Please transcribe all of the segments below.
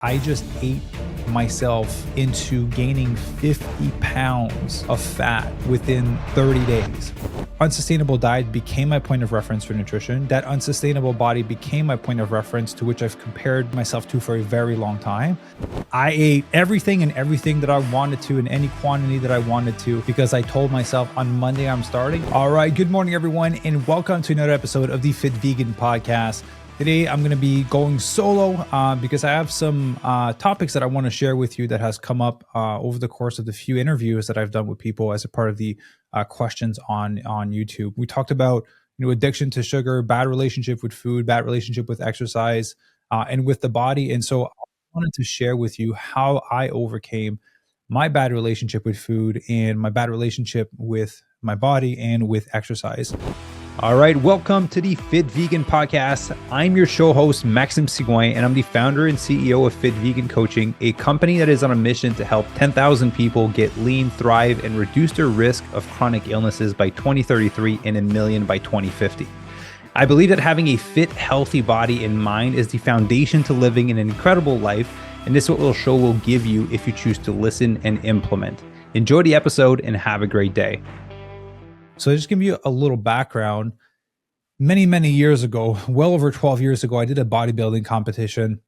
I just ate myself into gaining 50 pounds of fat within 30 days. Unsustainable diet became my point of reference for nutrition. That unsustainable body became my point of reference to which I've compared myself to for a very long time. I ate everything that I wanted to in any quantity that I wanted to because I told myself on Monday I'm starting. All right, good morning everyone and welcome to another episode of the Fit Vegan Podcast. Today, I'm going to be going solo because I have some topics that I want to share with you that has come up over the course of the few interviews that I've done with people as a part of the questions on YouTube. We talked about addiction to sugar, bad relationship with food, bad relationship with exercise, and with the body. And so I wanted to share with you how I overcame my bad relationship with food and my bad relationship with my body and with exercise. All right, welcome to the Fit Vegan Podcast. I'm your show host, Maxime, and I'm the founder and CEO of Fit Vegan Coaching, a company that is on a mission to help 10,000 people get lean, thrive, and reduce their risk of chronic illnesses by 2033 and 1 million by 2050. I believe that having a fit, healthy body and mind is the foundation to living an incredible life, and this is what the show will give you if you choose to listen and implement. Enjoy the episode and have a great day. So just give you a little background. Many years ago, well over 12 years ago, I did a bodybuilding competition.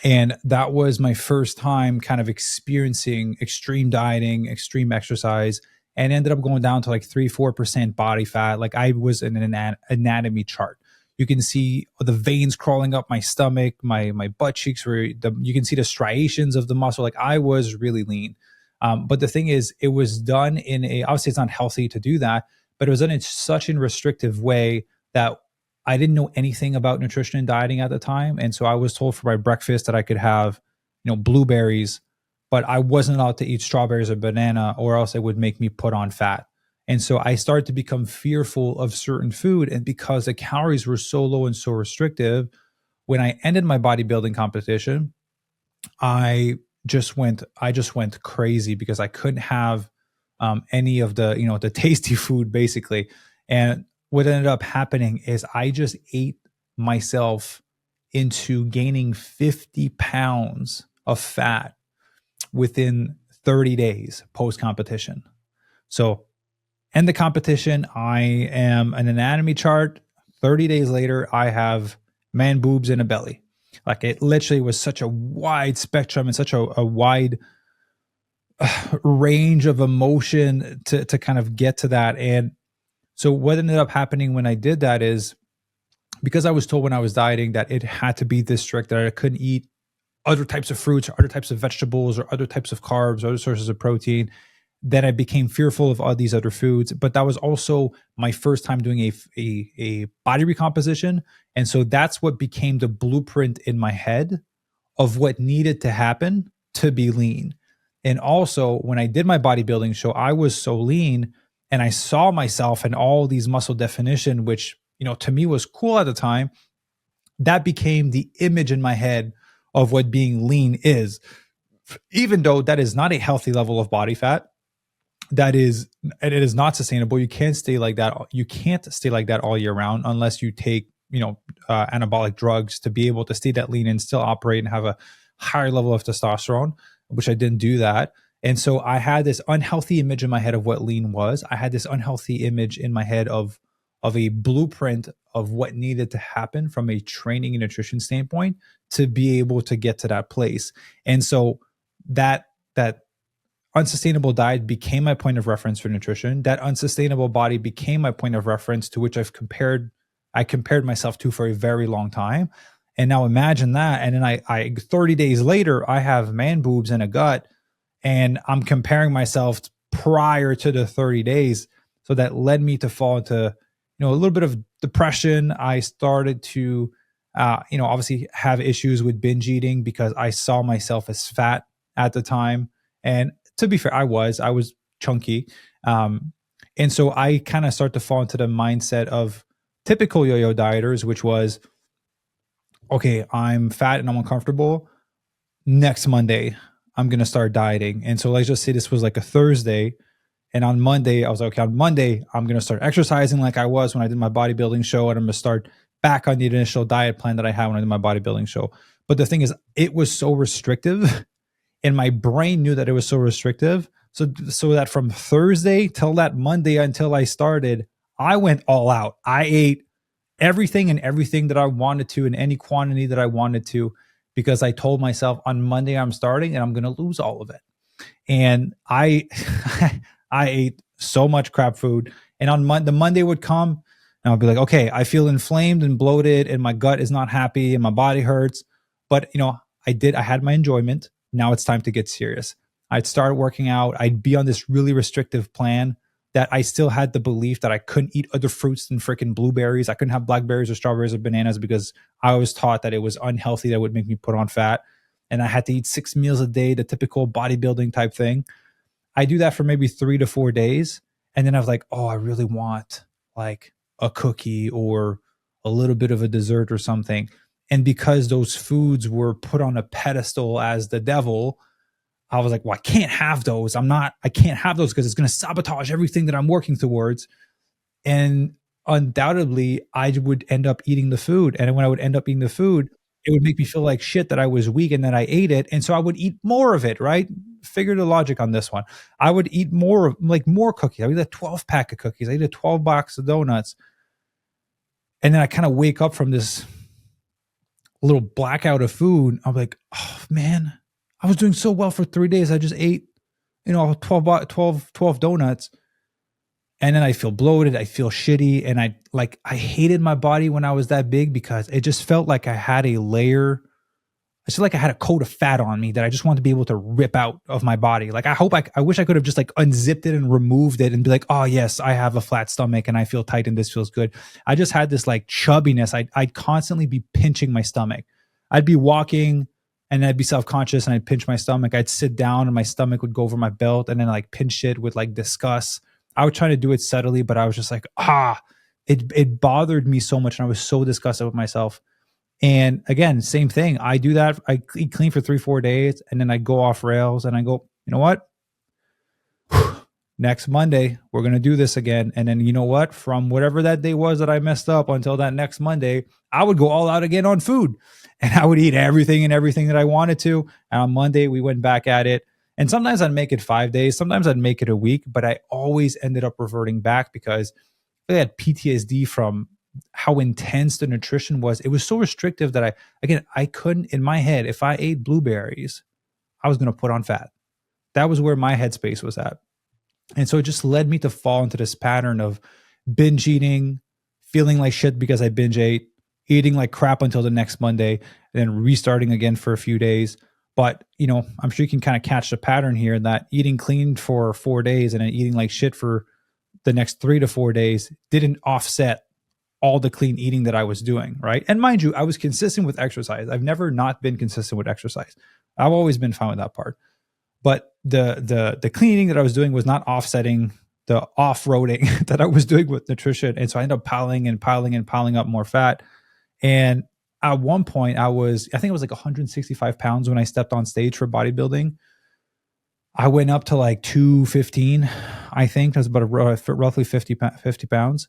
And that was my first time kind of experiencing extreme dieting, extreme exercise, and ended up going down to like 3-4% body fat. Like I was in an anatomy chart. You can see the veins crawling up my stomach, my butt cheeks, you can see the striations of the muscle. Like I was really lean. But the thing is, it was done obviously it's not healthy to do that, but it was done in such a restrictive way that I didn't know anything about nutrition and dieting at the time. And so I was told for my breakfast that I could have, blueberries, but I wasn't allowed to eat strawberries or banana or else it would make me put on fat. And so I started to become fearful of certain food. And because the calories were so low and so restrictive, when I ended my bodybuilding competition, I just went crazy because I couldn't have any of the, the tasty food basically. And what ended up happening is I just ate myself into gaining 50 pounds of fat within 30 days post-competition. So end the competition, I am an anatomy chart. 30 days later, I have man boobs and a belly. Like it literally was such a wide spectrum and such a wide range of emotion to kind of get to that. And so what ended up happening when I did that is because I was told when I was dieting that it had to be this strict, that I couldn't eat other types of fruits or other types of vegetables or other types of carbs or other sources of protein, then I became fearful of all these other foods. But that was also my first time doing a body recomposition. And so that's what became the blueprint in my head of what needed to happen to be lean. And also when I did my bodybuilding show, I was so lean and I saw myself in all these muscle definition, which, to me was cool at the time. That became the image in my head of what being lean is, even though that is not a healthy level of body fat. It is not sustainable. You can't stay like that. You can't stay like that all year round unless you take, anabolic drugs to be able to stay that lean and still operate and have a higher level of testosterone, which I didn't do that. And so I had this unhealthy image in my head of what lean was. I had this unhealthy image in my head of a blueprint of what needed to happen from a training and nutrition standpoint to be able to get to that place. And so that unsustainable diet became my point of reference for nutrition. That unsustainable body became my point of reference to which I compared myself to for a very long time. And now imagine that. And then I 30 days later, I have man boobs and a gut, and I'm comparing myself prior to the 30 days. So that led me to fall into, a little bit of depression. I started to, obviously have issues with binge eating because I saw myself as fat at the time. And to be fair, I was chunky. And so I kind of start to fall into the mindset of typical yo-yo dieters, which was, okay, I'm fat and I'm uncomfortable. Next Monday, I'm going to start dieting. And so let's just say this was like a Thursday. And on Monday, I was like, okay, on Monday, I'm going to start exercising like I was when I did my bodybuilding show. And I'm going to start back on the initial diet plan that I had when I did my bodybuilding show. But the thing is, it was so restrictive and my brain knew that it was so restrictive. So that from Thursday till that Monday until I started, I went all out. I ate everything that I wanted to in any quantity that I wanted to, because I told myself on Monday I'm starting and I'm going to lose all of it. And I I ate so much crap food. And on the Monday would come and I'll be like, okay, I feel inflamed and bloated and my gut is not happy and my body hurts. But I had my enjoyment. Now it's time to get serious. I'd start working out. I'd be on this really restrictive plan that I still had the belief that I couldn't eat other fruits than freaking blueberries. I couldn't have blackberries or strawberries or bananas because I was taught that it was unhealthy, that would make me put on fat. And I had to eat 6 meals a day, the typical bodybuilding type thing. I do that for maybe 3 to 4 days. And then I was like, oh, I really want like a cookie or a little bit of a dessert or something. And because those foods were put on a pedestal as the devil, I was like, well, I can't have those. I can't have those because it's going to sabotage everything that I'm working towards. And undoubtedly, I would end up eating the food. And when I would end up eating the food, it would make me feel like shit that I was weak and that I ate it. And so I would eat more of it, right? Figure the logic on this one. I would eat more cookies. I would eat a 12 pack of cookies. I eat a 12 box of donuts. And then I kind of wake up from this little blackout of food. I'm like, oh man, I was doing so well for 3 days. I just ate, 12 donuts. And then I feel bloated. I feel shitty. And I hated my body when I was that big because it just felt like I had a layer. I feel like I had a coat of fat on me that I just wanted to be able to rip out of my body. Like I wish I could have just like unzipped it and removed it and be like, oh yes, I have a flat stomach and I feel tight and this feels good. I just had this like chubbiness. I'd constantly be pinching my stomach. I'd be walking and I'd be self-conscious and I'd pinch my stomach. I'd sit down and my stomach would go over my belt and then like pinch it with like disgust. I would try to do it subtly, but I was just like, it bothered me so much. And I was so disgusted with myself. And again, same thing. I do that. I eat clean for 3-4 days and then I go off rails and I go, you know what? Next Monday, we're going to do this again. And then you know what? From whatever that day was that I messed up until that next Monday, I would go all out again on food and I would eat everything that I wanted to. And on Monday, we went back at it. And sometimes I'd make it 5 days. Sometimes I'd make it a week, but I always ended up reverting back because I had PTSD from how intense the nutrition was. It was so restrictive that I couldn't, in my head, if I ate blueberries, I was going to put on fat. That was where my headspace was at. And so it just led me to fall into this pattern of binge eating, feeling like shit because I binge ate, eating like crap until the next Monday, and then restarting again for a few days. But, I'm sure you can kind of catch the pattern here that eating clean for 4 days and then eating like shit for the next 3 to 4 days didn't offset all the clean eating that I was doing, right? And mind you, I was consistent with exercise. I've never not been consistent with exercise. I've always been fine with that part. But the clean eating that I was doing was not offsetting the off-roading that I was doing with nutrition. And so I ended up piling up more fat. And at one point I think it was like 165 pounds when I stepped on stage for bodybuilding. I went up to like 215, I think. That's about roughly 50 pounds.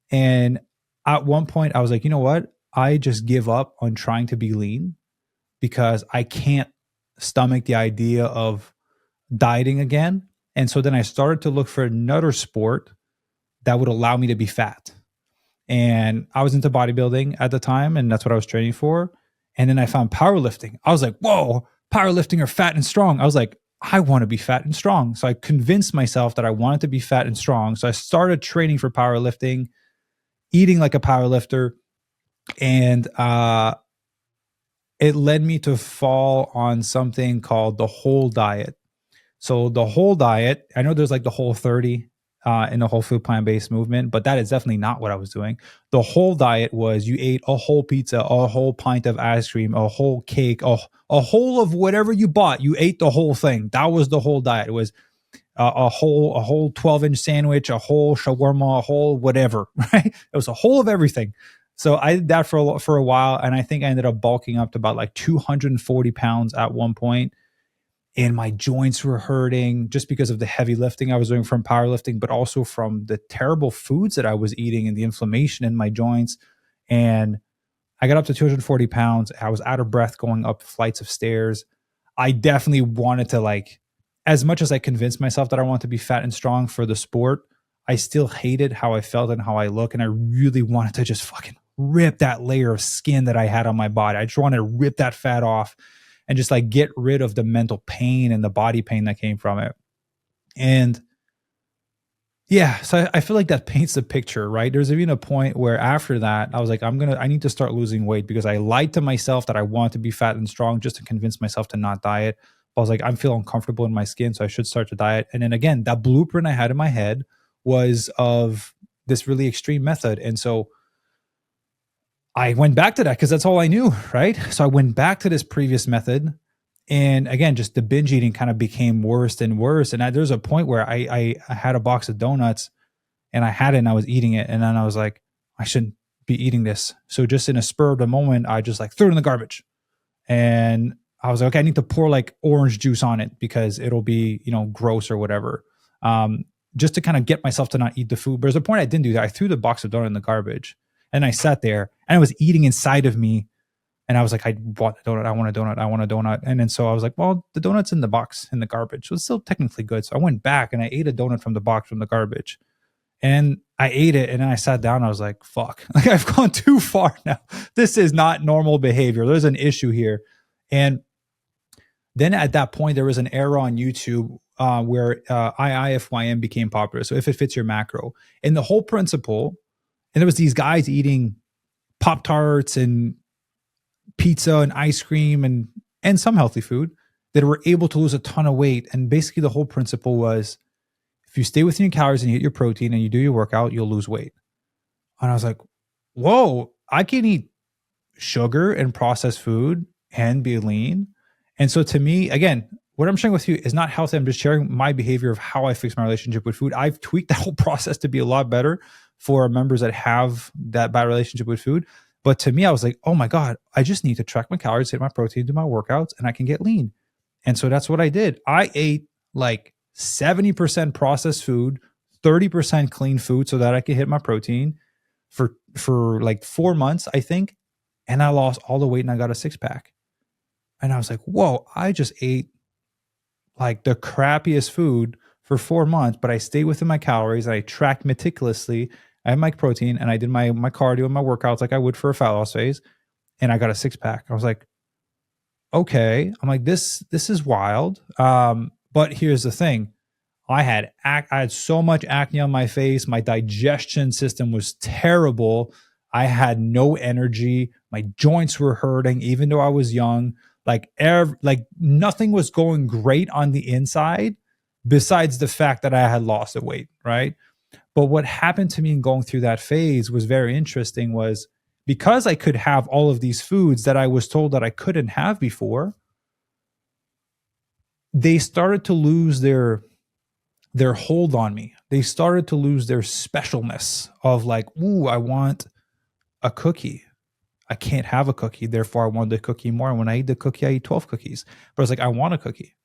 And at one point I was like, you know what? I just give up on trying to be lean because I can't stomach the idea of dieting again. And so then I started to look for another sport that would allow me to be fat. And I was into bodybuilding at the time, and that's what I was training for. And then I found powerlifting. I was like, whoa, powerlifting are fat and strong. I was like, I want to be fat and strong. So I convinced myself that I wanted to be fat and strong. So I started training for powerlifting, eating like a powerlifter. And it led me to fall on something called the whole diet. So the whole diet, I know there's like the whole 30 in the whole food plant-based movement, but that is definitely not what I was doing. The whole diet was you ate a whole pizza, a whole pint of ice cream, a whole cake, a whole of whatever you bought. You ate the whole thing. That was the whole diet. It was a whole 12-inch sandwich, a whole shawarma, a whole whatever, right? It was a whole of everything. So I did that for a while, and I think I ended up bulking up to about like 240 pounds at one point. And my joints were hurting just because of the heavy lifting I was doing from powerlifting, but also from the terrible foods that I was eating and the inflammation in my joints. And I got up to 240 pounds. I was out of breath going up flights of stairs. I definitely wanted to, like, as much as I convinced myself that I wanted to be fat and strong for the sport, I still hated how I felt and how I look. And I really wanted to just fucking rip that layer of skin that I had on my body. I just wanted to rip that fat off and just like get rid of the mental pain and the body pain that came from it. And yeah, so I feel like that paints the picture, right? There's even a point where after that, I was like, I need to start losing weight because I lied to myself that I want to be fat and strong just to convince myself to not diet. I was like, I'm feeling comfortable in my skin, so I should start to diet. And then again, that blueprint I had in my head was of this really extreme method. And so I went back to that because that's all I knew, right? So I went back to this previous method. And again, just the binge eating kind of became worse and worse. And there's a point where I had a box of donuts and I had it and I was eating it. And then I was like, I shouldn't be eating this. So just in a spur of the moment, I just like threw it in the garbage. And I was like, okay, I need to pour like orange juice on it because it'll be, gross or whatever. Just to kind of get myself to not eat the food. But there's a point I didn't do that. I threw the box of donut in the garbage and I sat there and I was eating inside of me. And I was like, I want a donut. I want a donut. I want a donut. And then so I was like, well, the donut's in the box in the garbage. So it's still technically good. So I went back and I ate a donut from the box from the garbage. And I ate it and then I sat down and I was like, fuck, like I've gone too far now. This is not normal behavior. There's an issue here. And then at that point, there was an era on YouTube where IIFYM became popular. So if it fits your macro. And the whole principle, and there was these guys eating Pop-Tarts and pizza and ice cream and some healthy food that were able to lose a ton of weight. And basically the whole principle was, if you stay within your calories and you hit your protein and you do your workout, you'll lose weight. And I was like, whoa, I can eat sugar and processed food and be lean. And so to me, again, what I'm sharing with you is not healthy. I'm just sharing my behavior of how I fix my relationship with food. I've tweaked that whole process to be a lot better for members that have that bad relationship with food. But to me, I was like, oh my God, I just need to track my calories, hit my protein, do my workouts, and I can get lean. And so that's what I did. I ate like 70% processed food, 30% clean food so that I could hit my protein for like 4 months, I think. And I lost all the weight and I got a 6-pack. And I was like, whoa, I just ate like the crappiest food for 4 months, but I stayed within my calories. I tracked meticulously. I had my protein and I did my cardio and my workouts like I would for a fat loss phase. And I got a 6-pack. I was like, okay. I'm like, this is wild. But here's the thing. I had so much acne on my face. My digestion system was terrible. I had no energy. My joints were hurting, even though I was young. Like nothing was going great on the inside, besides the fact that I had lost the weight, right? But what happened to me in going through that phase was very interesting. Was because I could have all of these foods that I was told that I couldn't have before, they started to lose their hold on me. They started to lose their specialness of like, ooh, I want a cookie. I can't have a cookie. Therefore, I want the cookie more. And when I eat the cookie, I eat 12 cookies. But I was like, I want a cookie.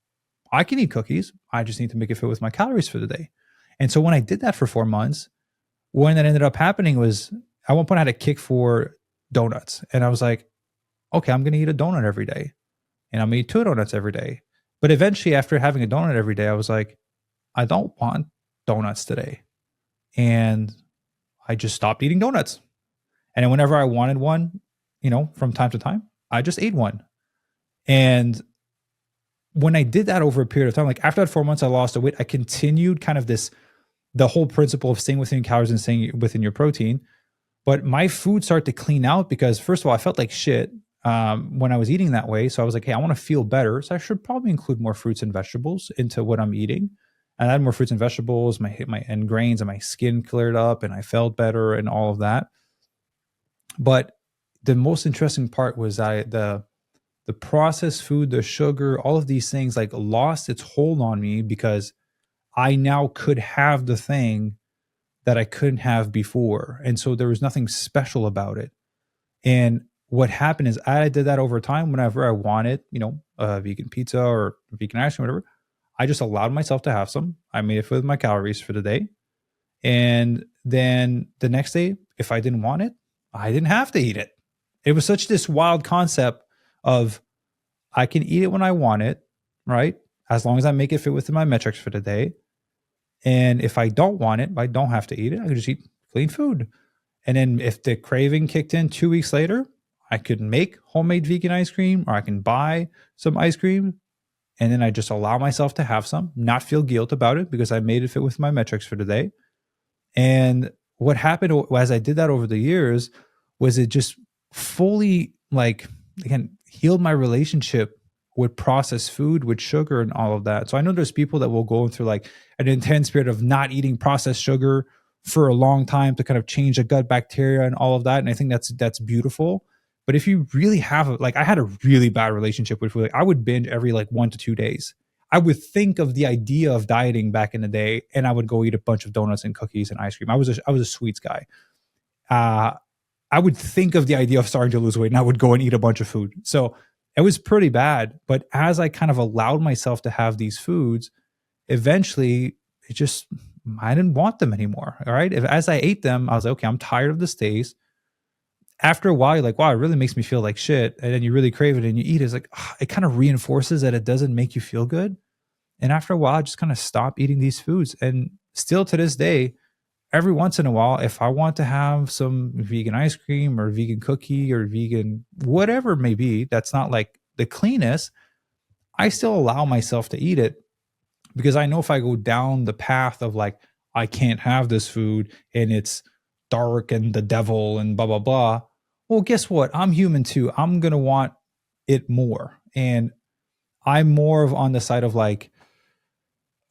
I can eat cookies. I just need to make it fit with my calories for the day. And so when I did that for 4 months, what that ended up happening was at one point I had a kick for donuts. And I was like, okay, I'm going to eat a donut every day. And I'm going to eat 2 donuts every day. But eventually, after having a donut every day, I was like, I don't want donuts today. And I just stopped eating donuts. And then whenever I wanted one, from time to time, I just ate one. And when I did that over a period of time, like after that 4 months, I lost the weight. I continued kind of the whole principle of staying within calories and staying within your protein. But my food started to clean out because, first of all, I felt like shit when I was eating that way. So I was like, hey, I want to feel better. So I should probably include more fruits and vegetables into what I'm eating. And I had more fruits and vegetables, my and grains, and my skin cleared up and I felt better and all of that. But the most interesting part was that the processed food, the sugar, all of these things like lost its hold on me because I now could have the thing that I couldn't have before. And so there was nothing special about it. And what happened is I did that over time. Whenever I wanted, a vegan pizza or vegan ice cream, whatever, I just allowed myself to have some. I made it with my calories for the day. And then the next day, if I didn't want it, I didn't have to eat it. It was such this wild concept of I can eat it when I want it, right? As long as I make it fit within my metrics for the day. And if I don't want it, I don't have to eat it. I can just eat clean food. And then if the craving kicked in 2 weeks later, I could make homemade vegan ice cream, or I can buy some ice cream. And then I just allow myself to have some, not feel guilt about it because I made it fit with my metrics for the day. And what happened as I did that over the years was it just fully, like, again, healed my relationship with processed food, with sugar and all of that. So I know there's people that will go through like an intense period of not eating processed sugar for a long time to kind of change the gut bacteria and all of that. And I think that's beautiful. But if you really have like, I had a really bad relationship with food. Like, I would binge every like 1 to 2 days. I would think of the idea of dieting back in the day, and I would go eat a bunch of donuts and cookies and ice cream. I was a sweets guy. I would think of the idea of starting to lose weight, and I would go and eat a bunch of food. So it was pretty bad. But as I kind of allowed myself to have these foods, eventually I didn't want them anymore. All right. As I ate them, I was like, okay, I'm tired of this taste. After a while, you're like, wow, it really makes me feel like shit. And then you really crave it and you eat it. It's like, it kind of reinforces that it doesn't make you feel good. And after a while, I just kind of stopped eating these foods. And still to this day, every once in a while, if I want to have some vegan ice cream or vegan cookie or vegan whatever it may be, that's not like the cleanest, I still allow myself to eat it, because I know if I go down the path of like, I can't have this food and it's dark and the devil and blah, blah, blah. Well, guess what? I'm human too. I'm going to want it more. And I'm more of on the side of like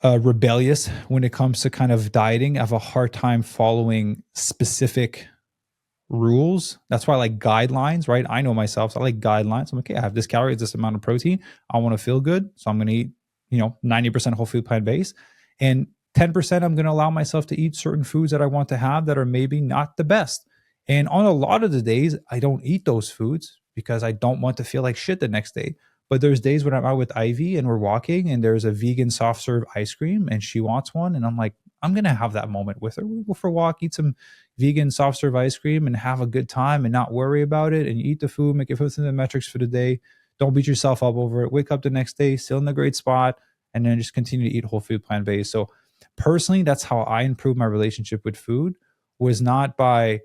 rebellious when it comes to kind of dieting. I have a hard time following specific rules. That's why I like guidelines, right? I know myself. So I like guidelines. I'm like, okay, I have this calories, this amount of protein. I want to feel good. So I'm going to eat, 90% whole food plant based. And 10% I'm going to allow myself to eat certain foods that I want to have that are maybe not the best. And on a lot of the days, I don't eat those foods because I don't want to feel like shit the next day. But there's days when I'm out with Ivy and we're walking and there's a vegan soft serve ice cream and she wants one. And I'm like, I'm going to have that moment with her. We'll go for a walk, eat some vegan soft serve ice cream and have a good time and not worry about it, and eat the food, make it within the metrics for the day. Don't beat yourself up over it. Wake up the next day, still in a great spot, and then just continue to eat whole food plant based. So personally, that's how I improved my relationship with food, was not by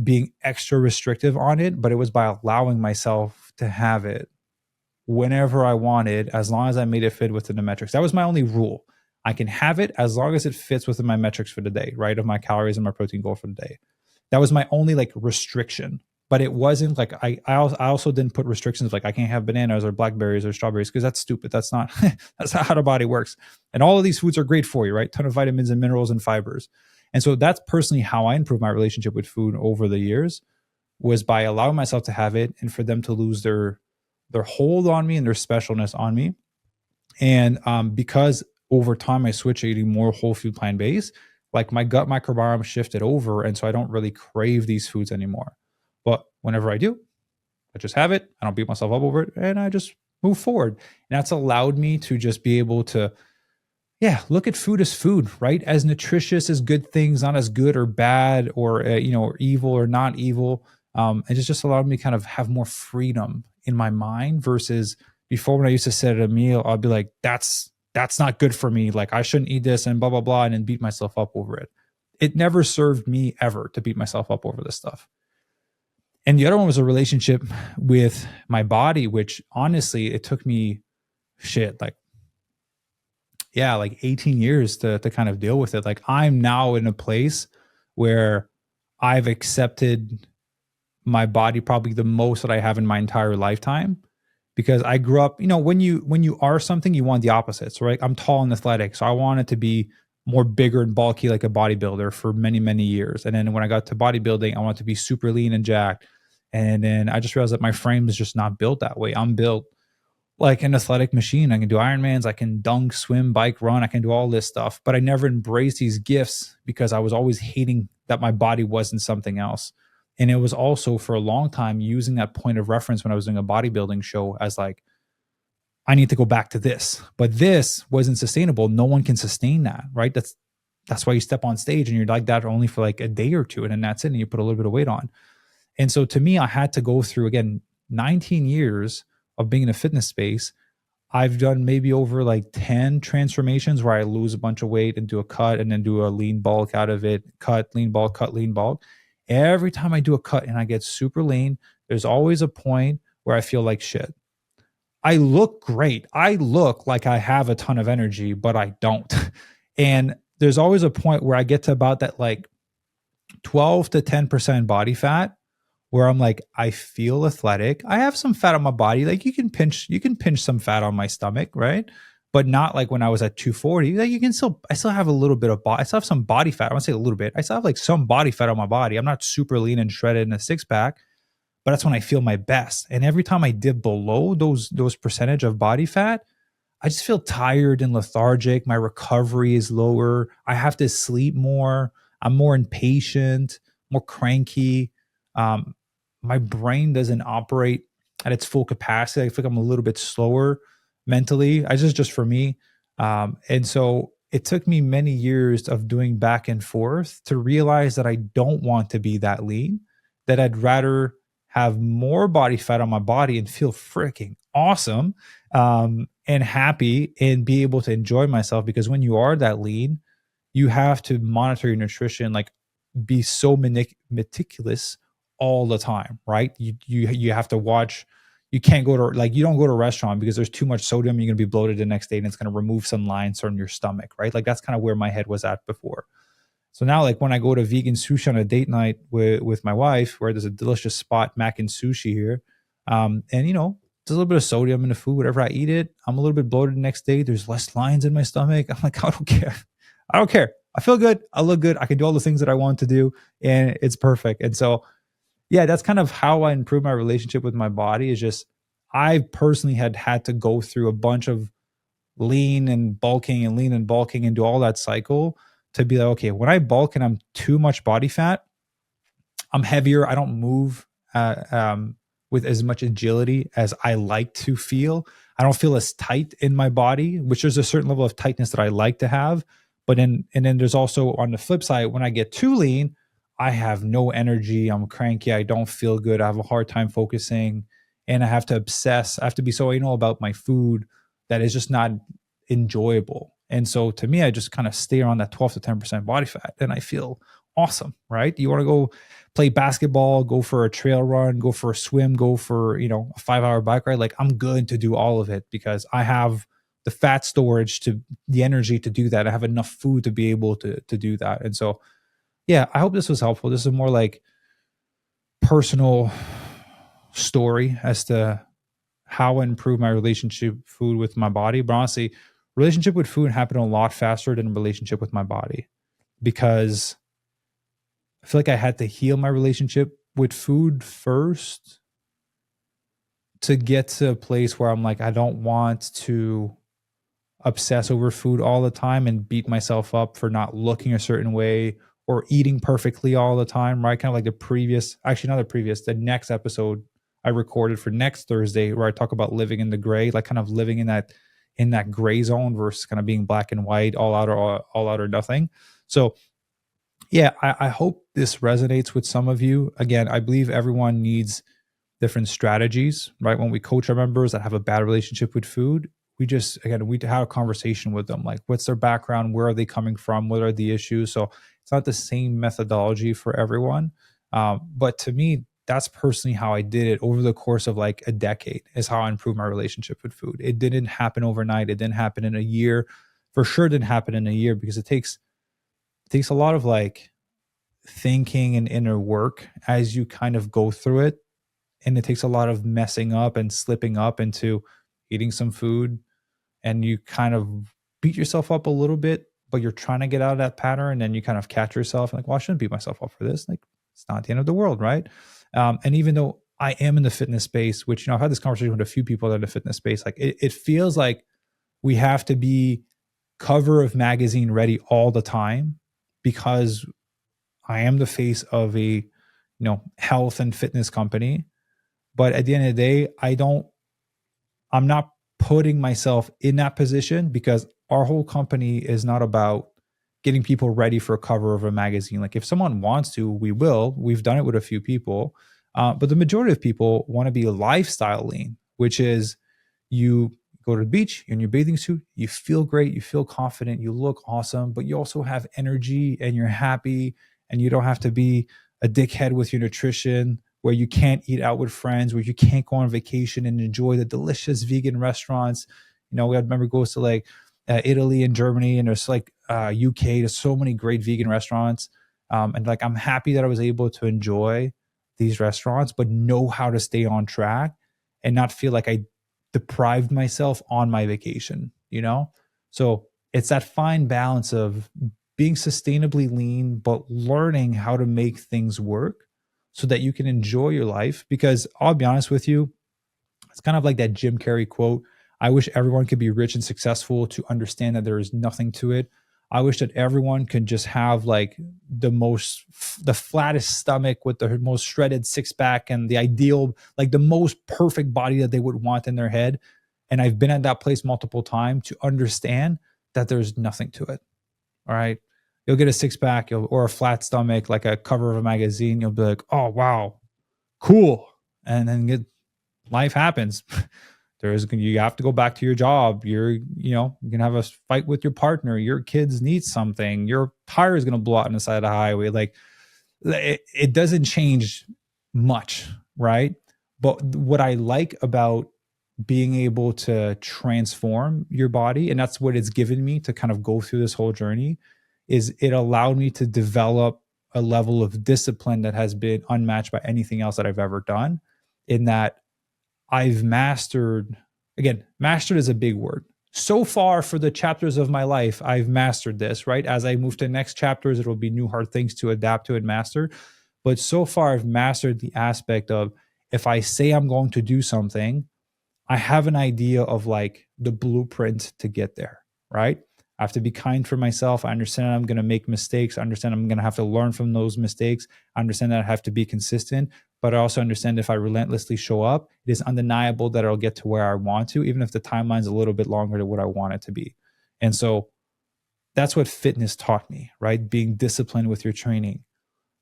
being extra restrictive on it, but it was by allowing myself to have it whenever I wanted, as long as I made it fit within the metrics. That was my only rule. I can have it as long as it fits within my metrics for the day, right? Of my calories and my protein goal for the day. That was my only like restriction. But it wasn't like, I also didn't put restrictions like I can't have bananas or blackberries or strawberries, because that's stupid. That's not how the body works. And all of these foods are great for you, right? Ton of vitamins and minerals and fibers. And so that's personally how I improved my relationship with food over the years, was by allowing myself to have it and for them to lose their hold on me and their specialness on me. And because over time I switched eating more whole food plant based, like my gut microbiome shifted over. And so I don't really crave these foods anymore. But whenever I do, I just have it. I don't beat myself up over it, and I just move forward. And that's allowed me to just be able to, look at food as food, right? As nutritious as good things, not as good or bad or, or evil or not evil. And it's just allowed me to kind of have more freedom in my mind, versus before, when I used to sit at a meal, I'd be like, that's not good for me. Like, I shouldn't eat this and blah, blah, blah, and then beat myself up over it. It never served me ever to beat myself up over this stuff. And the other one was a relationship with my body, which honestly, it took me like 18 years to kind of deal with it. Like, I'm now in a place where I've accepted my body probably the most that I have in my entire lifetime, because I grew up, when you are something, you want the opposites, right? I'm tall and athletic. So I wanted to be more bigger and bulky, like a bodybuilder, for many, many years. And then when I got to bodybuilding, I wanted to be super lean and jacked. And then I just realized that my frame is just not built that way. I'm built like an athletic machine. I can do Ironmans, I can dunk, swim, bike, run, I can do all this stuff. But I never embraced these gifts because I was always hating that my body wasn't something else. And it was also for a long time using that point of reference when I was doing a bodybuilding show as like, I need to go back to this, but this wasn't sustainable. No one can sustain that, right? That's why you step on stage and you're like that only for like a day or two, and then that's it, and you put a little bit of weight on. And so to me, I had to go through, again, 19 years of being in a fitness space. I've done maybe over like 10 transformations where I lose a bunch of weight and do a cut and then do a lean bulk out of it, cut, lean bulk, cut, lean bulk. Every time I do a cut and I get super lean, there's always a point where I feel like shit. I look great. I look like I have a ton of energy, but I don't. And there's always a point where I get to about that like 12 to 10% body fat where I'm like, I feel athletic. I have some fat on my body. Like you can pinch some fat on my stomach, right? But not like when I was at 240. Like I still have a little bit of body. I still have some body fat. I want to say a little bit. I still have like some body fat on my body. I'm not super lean and shredded in a six pack, but that's when I feel my best. And every time I dip below those percentage of body fat, I just feel tired and lethargic. My recovery is lower. I have to sleep more. I'm more impatient, more cranky. Um, my brain doesn't operate at its full capacity. I feel like I'm a little bit slower mentally. I just for me. And so it took me many years of doing back and forth to realize that I don't want to be that lean, that I'd rather have more body fat on my body and feel freaking awesome, and happy and be able to enjoy myself. Because when you are that lean, you have to monitor your nutrition, like be so meticulous all the time, right? You have to watch. You can't go to like you don't go to a restaurant because there's too much sodium. You're gonna be bloated the next day, and it's gonna remove some lines from your stomach, right? Like that's kind of where my head was at before. So now, like when I go to vegan sushi on a date night with my wife, where there's a delicious spot, Mac and Sushi here, and there's a little bit of sodium in the food. Whatever I eat it, I'm a little bit bloated the next day. There's less lines in my stomach. I'm like, I don't care. I don't care. I feel good. I look good. I can do all the things that I want to do, and it's perfect. And so, yeah, that's kind of how I improve my relationship with my body. Is just I personally had to go through a bunch of lean and bulking and do all that cycle to be like, okay, when I bulk and I'm too much body fat, I'm heavier. I don't move with as much agility as I like to feel. I don't feel as tight in my body, which there's a certain level of tightness that I like to have. But then there's also on the flip side, when I get too lean, I have no energy. I'm cranky. I don't feel good. I have a hard time focusing, and I have to obsess. I have to be so anal about my food that is just not enjoyable. And so to me, I just kind of stay around that 12 to 10% body fat, and I feel awesome, right? You want to go play basketball, go for a trail run, go for a swim, go for, a 5-hour bike ride. Like I'm good to do all of it because I have the fat storage to the energy to do that. I have enough food to be able to do that. And so, yeah, I hope this was helpful. This is more like personal story as to how I improve my relationship food with my body. But honestly, relationship with food happened a lot faster than relationship with my body because I feel like I had to heal my relationship with food first to get to a place where I'm like, I don't want to obsess over food all the time and beat myself up for not looking a certain way or eating perfectly all the time, right? Kind of like the next episode I recorded for next Thursday where I talk about living in the gray, like kind of living in that gray zone versus kind of being black and white, all out or nothing. So yeah, I hope this resonates with some of you. Again, I believe everyone needs different strategies, right? When we coach our members that have a bad relationship with food, we have a conversation with them. Like, what's their background? Where are they coming from? What are the issues? So it's not the same methodology for everyone. But to me, that's personally how I did it over the course of like a decade is how I improved my relationship with food. It didn't happen overnight. It didn't happen in a year. For sure didn't happen in a year because it takes a lot of like thinking and inner work as you kind of go through it. And it takes a lot of messing up and slipping up into eating some food, and you kind of beat yourself up a little bit, but you're trying to get out of that pattern, and then you kind of catch yourself and like, well, I shouldn't beat myself up for this. Like, it's not the end of the world, right? And even though I am in the fitness space, which, I've had this conversation with a few people that are in the fitness space, like it feels like we have to be cover of magazine ready all the time because I am the face of a, health and fitness company. But at the end of the day, I'm not putting myself in that position because our whole company is not about getting people ready for a cover of a magazine. Like if someone wants to, we will. We've done it with a few people. But the majority of people want to be lifestyle lean, which is you go to the beach, you're in your bathing suit, you feel great, you feel confident, you look awesome, but you also have energy and you're happy, and you don't have to be a dickhead with your nutrition, where you can't eat out with friends, where you can't go on vacation and enjoy the delicious vegan restaurants. We had member goes to like Italy and Germany, and there's like UK. There's so many great vegan restaurants, and like I'm happy that I was able to enjoy these restaurants, but know how to stay on track and not feel like I deprived myself on my vacation. So it's that fine balance of being sustainably lean, but learning how to make things work so that you can enjoy your life. Because I'll be honest with you, it's kind of like that Jim Carrey quote. I wish everyone could be rich and successful to understand that there is nothing to it. I wish that everyone could just have like the flattest stomach with the most shredded six pack and the ideal, like the most perfect body that they would want in their head. And I've been at that place multiple times to understand that there's nothing to it. All right. You'll get a six pack or a flat stomach, like a cover of a magazine. You'll be like, oh, wow, cool. And then life happens. You have to go back to your job. You can have a fight with your partner. Your kids need something. Your tire is going to blow out on the side of the highway. Like it doesn't change much, right? But what I like about being able to transform your body, and that's what it's given me to kind of go through this whole journey, is it allowed me to develop a level of discipline that has been unmatched by anything else that I've ever done, in that I've mastered is a big word. So far for the chapters of my life, I've mastered this, right? As I move to the next chapters, it will be new hard things to adapt to and master. But so far, I've mastered the aspect of, if I say I'm going to do something, I have an idea of like the blueprint to get there, right? I have to be kind for myself. I understand I'm going to make mistakes. I understand I'm going to have to learn from those mistakes. I understand that I have to be consistent, but I also understand if I relentlessly show up, it is undeniable that I'll get to where I want to, even if the timeline's a little bit longer than what I want it to be. And so that's what fitness taught me, right? Being disciplined with your training,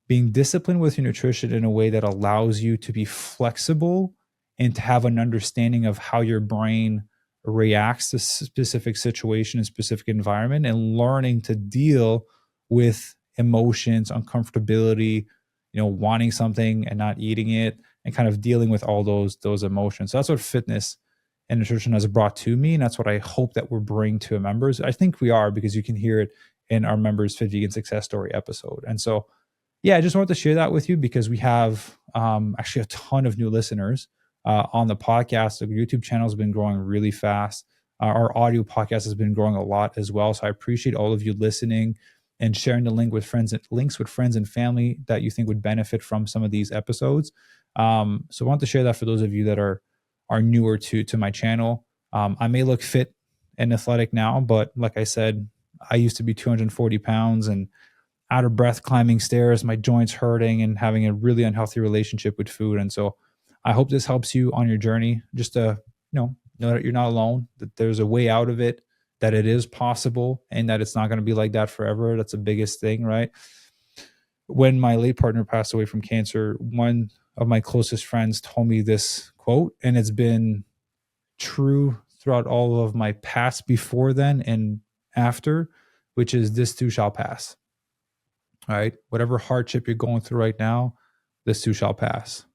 being disciplined with your nutrition in a way that allows you to be flexible and to have an understanding of how your brain reacts to specific situation and specific environment, and learning to deal with emotions, uncomfortability, wanting something and not eating it, and kind of dealing with all those emotions. So that's what fitness and nutrition has brought to me. And that's what I hope that we're bringing to our members. I think we are, because you can hear it in our members' Fit Vegan Success Story episode. And so, yeah, I just wanted to share that with you, because we have actually a ton of new listeners on the podcast. The YouTube channel has been growing really fast. Our audio podcast has been growing a lot as well. So I appreciate all of you listening and sharing the links with friends and family that you think would benefit from some of these episodes. So I want to share that for those of you that are newer to my channel. I may look fit and athletic now, but like I said, I used to be 240 pounds and out of breath climbing stairs, my joints hurting, and having a really unhealthy relationship with food. And so I hope this helps you on your journey, just to know that you're not alone, that there's a way out of it, that it is possible, and that it's not going to be like that forever. That's the biggest thing, right? When my late partner passed away from cancer, one of my closest friends told me this quote, and it's been true throughout all of my past before then and after, which is, this too shall pass. All right. Whatever hardship you're going through right now, this too shall pass,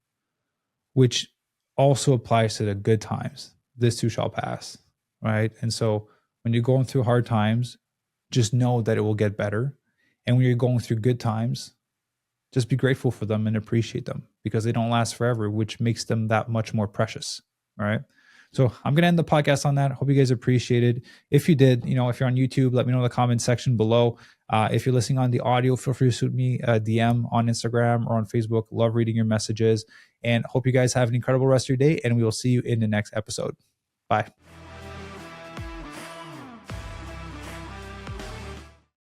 which also applies to the good times. This too shall pass. Right. And so when you're going through hard times, just know that it will get better. And when you're going through good times, just be grateful for them and appreciate them, because they don't last forever, which makes them that much more precious. All right. So I'm going to end the podcast on that. Hope you guys appreciate it. If you did, if you're on YouTube, let me know in the comment section below. If you're listening on the audio, feel free to shoot me a DM on Instagram or on Facebook. Love reading your messages, and hope you guys have an incredible rest of your day, and we will see you in the next episode. Bye.